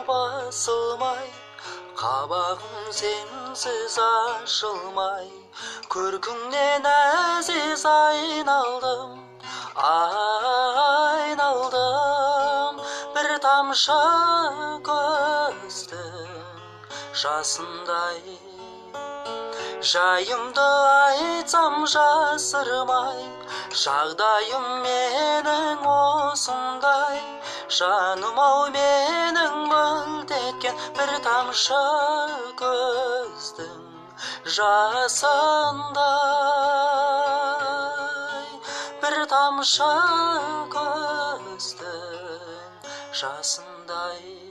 басылмай, қабағым сенсіз ашылмай, көркіңнен әзиз айналдым, айналдым. Бір тамшы көздің жасындай, жайымды айтсам жасырмай, жағдайым менің осындай. Жаным-ау менің мөлт еткен бір тамшы көздің жасындай. Бір тамшы көздің жасындай.